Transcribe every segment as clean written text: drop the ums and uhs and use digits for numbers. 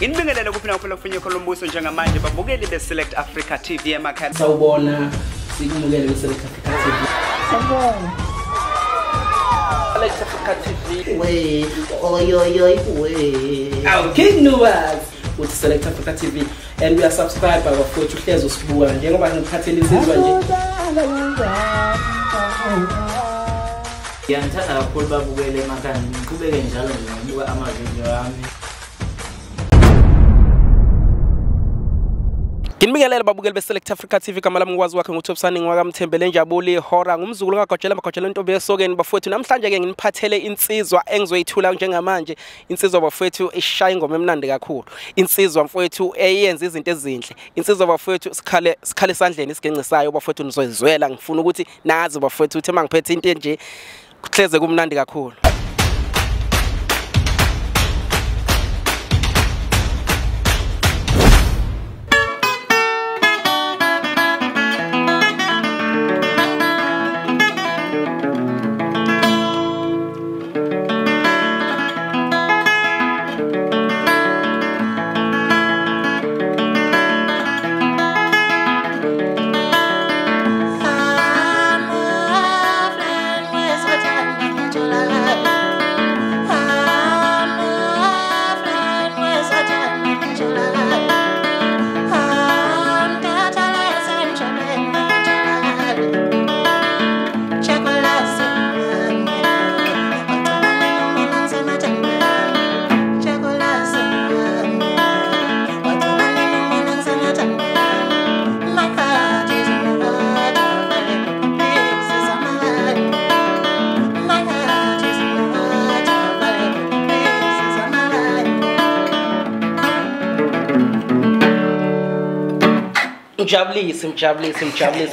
Inibingelele kuphina kuphela kufinye kolombuso njengamanje babukeli beSelect Africa TV emakhaya. Sawubona sikumukele beSelect Africa TV. Sawubona. Select Africa TV. We oy we. Our King Nuwas with Select Africa TV and we are subscribed by bafowethu uhlezi usibuka njengoba ngiphathele insizwa nje. Ngiyangithanda kakhulu babukele emakhaya ngiqhubeke njalo nje ngokubuka ama-video ami. Nginibingelele babukeli beSelect Africa TV kama lami ngikwazi wakhe ngutopsani ngwakamthembele Mjabulisi hora ngumzukulu kaGojela magojela intombi yesokeni bafowethu namhlanje ke nginiphathele insizwa engizoyithula njengamanje insizwa bafowethu ishaya ingoma emnandi kakhulu insizwa mfowethu eyenza izinto ezinhle insizwa bafowethu sikhale esandleni isigencesayo bafowethu nizoyizwela ngifuna ukuthi nazi bafowethu uthi mangiphethe into nje kuhleze kumnandi kakhulu.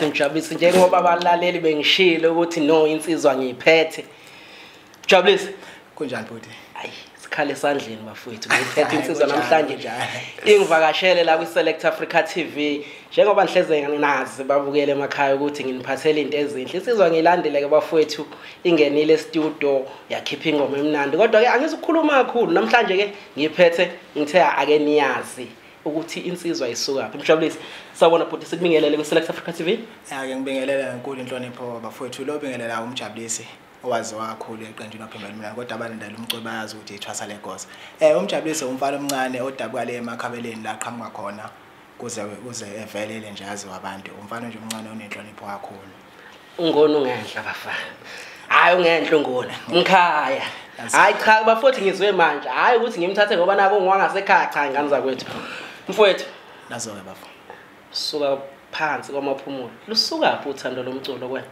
Mjabulisi njengoba abalaleli bengishilo ukuthi no insizwa ngiyiphethe. Mjabulisi kunjani futhi? Hayi sikhale esandleni bafowethu ngiphethe insizwa namhlanje njalo. Ingivakashele la kwiSelect Africa TV njengoba nihleze nazi babukele emakhaya ukuthi nginiphathele into ezinhle. Insizwa ngilandele ke bafowethu ingenile studio yakhipha ingoma emnandi kodwa ke angizukhuluma kakhulu namhlanje ke ngiphethe ngithe ake niyazi ukuthi insizwa isuka phi. Mjabulisi sawubona futhi sikubingelele kwiSelect Africa TV. Ake ngibingelele enkulu inhlonipho bafowethu lo bingelela uMjabulisi owaziwa kakhulu eqenjini Ophimbo Limnandi kodwa abalandela umculo bayazi ukuthi ithwasa legosa. uMjabulisi umfana omncane odabuka le emakhabeleni la qhamuka khona kuze evelele nje aziwa abantu umfana nje omncane onenhlonipho kakhulu. Ungona ungenhla bafana. Hayi ungenhla ngona ngikhaya. Hayi cha bafowethu ngizwe manje hayi ukuthi ngimthathe ngoba nako ngiwangasekhaya cha ingane zakwethu. Mfowethu nazo ke bafo suka phansi kwamaphumulo lusukaphi uthando lomculo kwena?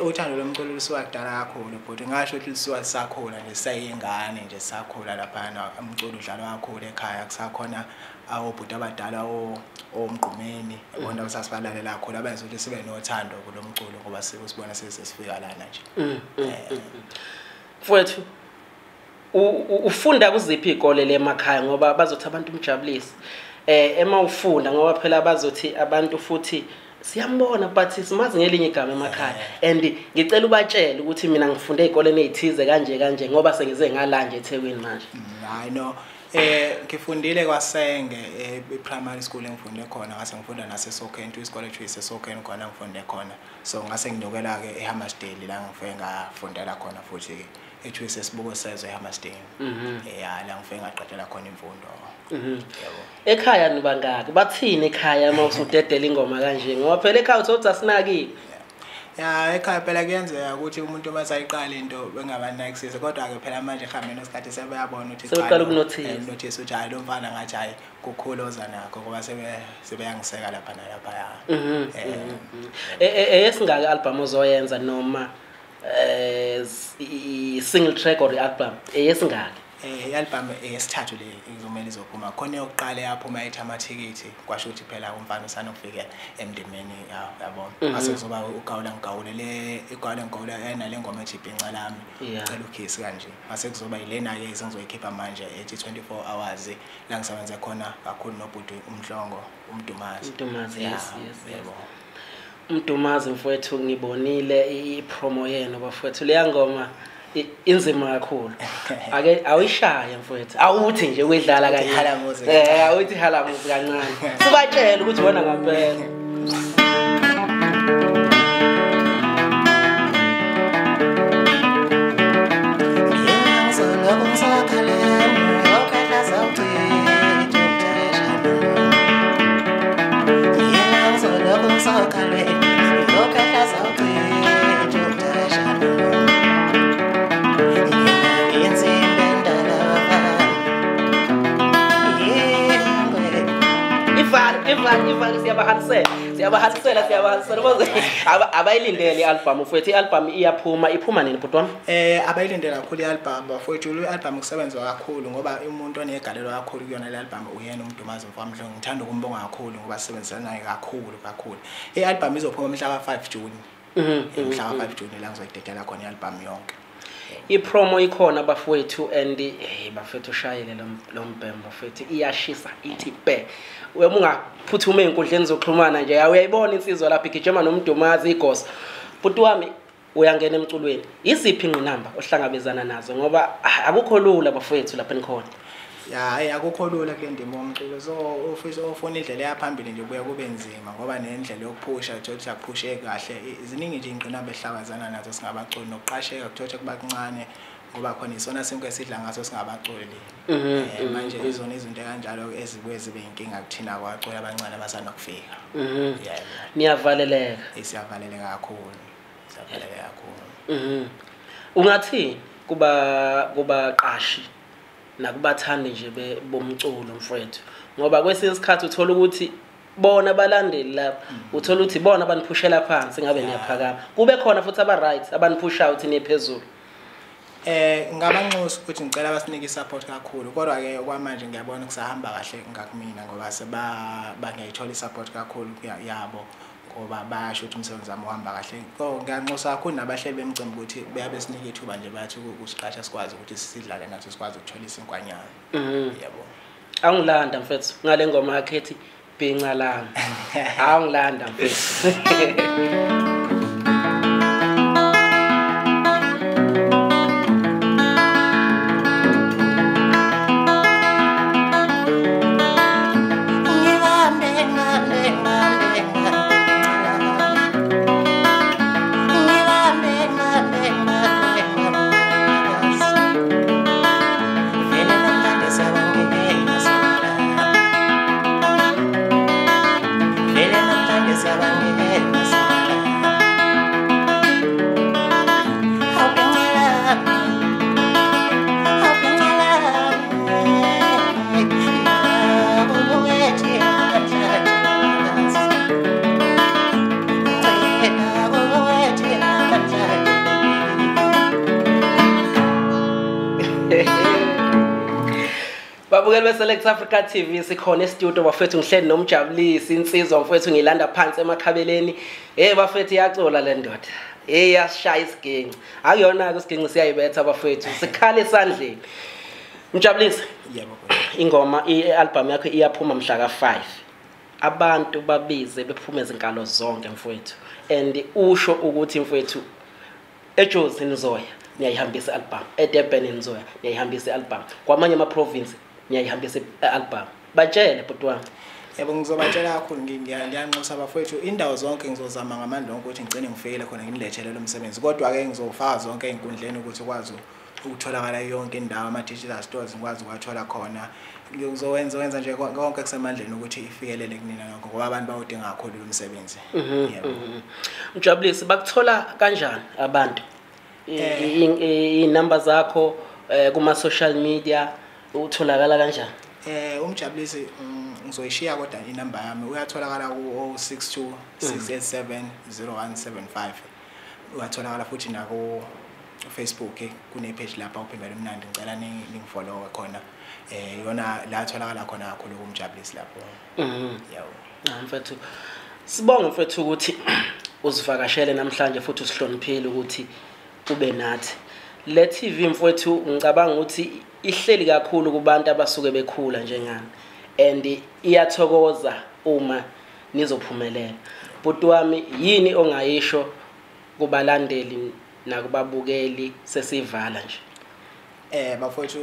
Uthando lomculo lusuka kudala kakhulu but ngasho ukuthi lisuka sisakhula nje sayingane nje sakhula lapha umculo udlalwa kakhulu ekhaya kusakhona awobhuti abadala omgqumeni bona usasibalalela kakhulu abenza ukuthi sibe nothando kulomculo ngoba sibona sesifika lana nje. Mfowethu ufunda kuziphi izikole le emakhaya ngoba bazothi abantu Mjabulisi ema ufunda ngoba phela bazothi abantu futhi siyambona but simazi ngelinye igama emakhaya and ngicela ubatshele ukuthi mina ngifunde ezikoleni ezithize kanje ngoba sengize ngalanje eThekwini manje. Hayi no ngifundile kwaSenge primary school engifunde khona ngase ngifunda naseSokheni isikole eSokheni khona ngifunde khona so ngase nginyokela ke eHammersdale la ngifike ngafundela khona futhi eThuise esibuko sizwe eHammersdale. La ngifike ngaqedela khona imfundo. Yebo. Ekhaya nibangaki? Bathini ekhaya uma usudedela ingoma kanje? Ngoba phela ekhaya uthi asinaki. Ekhaya phela kuyenzeka ukuthi umuntu masayiqala into bengabanakisise kodwa ke phela manje ehambeni nesikhathi sebeyabona ukuthi sebeqala ukunotice. Notice ukuthi hayi lo mfana ngathi hayi kukhuluza nakho ngoba sebeyangiseka lapha nalapha ya. Esingaka album ozoyenza noma single track or album esingaka? I-album esithathu le izomela izophuma khona yokuqala yaphuma ethi amathikithi kwasho ukuthi phela umfana usanokufika emndimeni yabona mase kuzoba ugawula le igawula nale ngoma ethi ibhinca lami ngicela ukhisi kanje mase kuzoba yilena ke isengizoyikhipha manje ethi 24 hours la ngisebenza khona kakhulu nobhuti umhlongo umdumazi yes yebo Mdumazi mfowethu ngibonile ipromo yenu bafowethu leya ngoma inzima kakhulu ake awuyishaya mfowethu awuthi nje uyidlala kanye awuthi halamuzi kancane sibatshela ukuthi wona ngampela siyabahanisela abayilindele i-album mfowethu i-album iphuma nini bhuti wami abayilindele kakhulu i-album bafowethu i-album kusebenzwa kakhulu ngoba umuntu onegalelo kakhulu kuyona le-album uyena uMdumazi Mfamdlo ngithanda ukumbonga kakhulu ngoba sisebenzisana naye kakhulu i-album izophuma mhla ka 5 June mhla ka 5 June la ngizoyidedela khona i-album yonke ipromo ikhona bafowethu and bafethu ushayele lo mbhembo bafethu iyashisa ithi be wena ungaphuthume inkundleni zokuxhumana nje uyayibona insizwa lapha igijima noMdumazi igosa bhuti wami uyangena emculweni iziphi ingqinamba ohlangabezana nazo ngoba akukho lula bafowethu lapha enikhona akukho lula kule ndima yomculo so ufuna indlela yaphambili nje kuya kube nzima ngoba nendlela yokuphusha ukuthi akuphushe kahle ziningi nje ingqinamba ehlangabezana nazo singabaculi nokuqasheka kuthola kuba kuncane ngoba khona isona sinke esidla ngaso singabaculi manje izona izinto kanjalo ezibuye zibe inkinga kuthina kwaculi abancane abasanokufika niyavaleleka isiyavaleleka kakhulu ungathi kuba qashi nakubathandi nje bomculo mfowethu ngoba kwesinye isikhathi uthola ukuthi bona abalandeli lapha uthola ukuthi bona baniphushela phansi ngabe niyaphakama kube khona futhi aba right abaniphusha out niphezulu ngabanxusa ukuthi ngicela abasinike support kakhulu kodwa ke kwamanje ngiyabona kusahamba kahle ngakumina ngoba bangayithola support kakhulu yabo ngoba bayasho ukuthi umsebenzi wami uhamba kahle ngiyanxusa kakhulu nabahleli bemcimbi ukuthi beyabe sinike ithuba nje bathi ukusiqasha sikwazi ukuthi sidlale nathi sikwazi ukuthola isinkanyana yabo awungilanda mfethu ngale ngoma yakhe ethi bhinca lami awungilanda mfethu Babukele Select Africa TV sikhona e-studio bafethu ngihleli noMjabulisi insizwa mfethu ngilanda phansi emakhabeleni bafethu iyacola le ndoda yashaya isiginci akuyona ke isiginci siyayibetha bafethu sikhala esandleni Mjabulisi yebo ingoma i-album yakho iyaphuma mhla ka 5 abantu babize bephume izinkalo zonke mfethu and usho ukuthi mfethu eJozi nizoya niyayihambisa album eDurban nizoya niyayihambisa album kwamanye ama province niyayihambisa album batshele bhuti wami yebo ngizobatshela kakhulu ngiyanxusa bafowethu indawo zonke ngizozama ngamandla ukuthi ngicine ngifikele khona nginilethelele umsebenzi kodwa ke ngizofaka zonke izinkundleni ukuthi ukwazi ukutholakala yonke indawo ama digital stores ngikwazi ukuthola khona ngizowenza nje konke kusemandleni ukuthi ifikelele kunina nonke ngoba abantu bawudinga kakhulu umsebenzi yebo Mjabulisi bakuthola kanjani abantu inamba zakho kuma social media utholakala kanjani uMjabulisi ngizoyishiya kodwa inamba yami uyatholakala ku 062 687 0175 uyatholakala futhi na ku Facebook kune page lapha Ophimbo Limnandi ngicela ningifollow khona yona la tholakala khona kakhulu kuMjabulisi lapho yawo mfethu sibonga mfethu ukuthi uzivakashele namhlanje futhi usihloniphile ukuthi ube nathi le TV mfethu ngicabanga ukuthi ihleli kakhulu kubantu abasuke bekhula njengani and iyathokoza uma nizophumelela bhuti wami yini ongayisho kubalandeli nakubabukeli sesivala nje. Bafowethu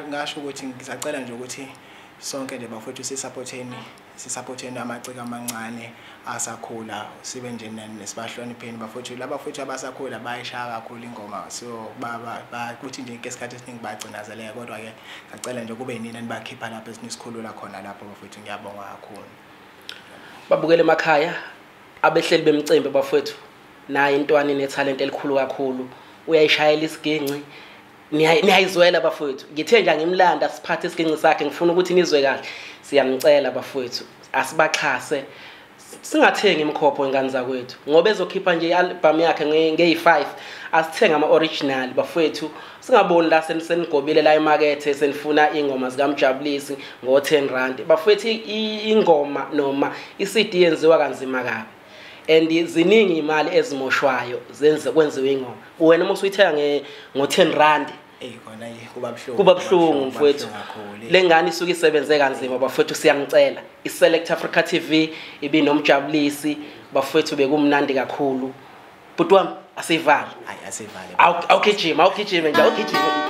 ngasho ukuthi ngisacela nje ukuthi sonke nje bafowethu sisupporteni amaciko amancane asakhula sibe nje nesibahlonipheni bafowethu labafowethu abasakhula bayishaya kakhulu ingoma so kuthi nje ngesikhathi esiningi bagcinazeleka kodwa ke ngicela nje kube yinina nibakhipha lapho esinisikhulula khona lapho bafowethu ngiyabonga kakhulu. Babukele emakhaya abehleli bemcimbi bafowethu naye intwana inetalent elikhulu kakhulu uyayishayela isiginci niyayizwela bafowethu ngithe nje ngimlanda siphathe isiginci sakhe ngifuna ukuthi nizwe kahle siyamcela bafowethu asibaxhase singathengi imkhopho ingane zakwethu ngoba ezokhipha nje i-album yakhe nge-5 asithenga ama-original bafowethu singaboni la senigobile la emakethe senifuna ingoma zika Mjabulisi ngo-R10 bafowethu ingoma noma i-CD yenziwa kanzima kabi and ziningi imali ezimoshwayo kwenziwe ingoma wena uma usuyithenga ngo-R10 kuba buhlungu mfowethu lengane isuke isebenze kanzima bafowethu siyangicela iSelect Africa TV ibinomjabulisi bafowethu bekumnandi kakhulu bhuti wami asivale awugijima nje awugijima.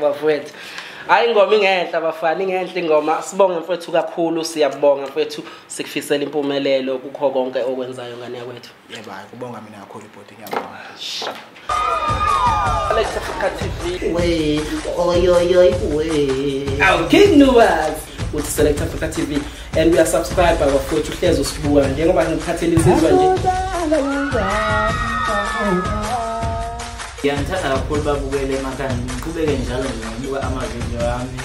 Bafowethu hayi ingoma ingenhla abafana ingenhla ingoma sibonge mfowethu kakhulu siyabonga mfowethu sikufisela impumelelo kukho konke okwenzayo ngane yakwethu. Yebo kubonga mina kakhulu bhuti ngiyabonga. Select Africa TV we awu king nuwas with Select Africa TV and we are subscribed bafowethu hlezi usibuka njengoba ngiphathele insizwa nje. Ngiyangithanda kakhulu babukele emakhaya ngiqhubeke njalo nje ngokubuka amavidiyo ami.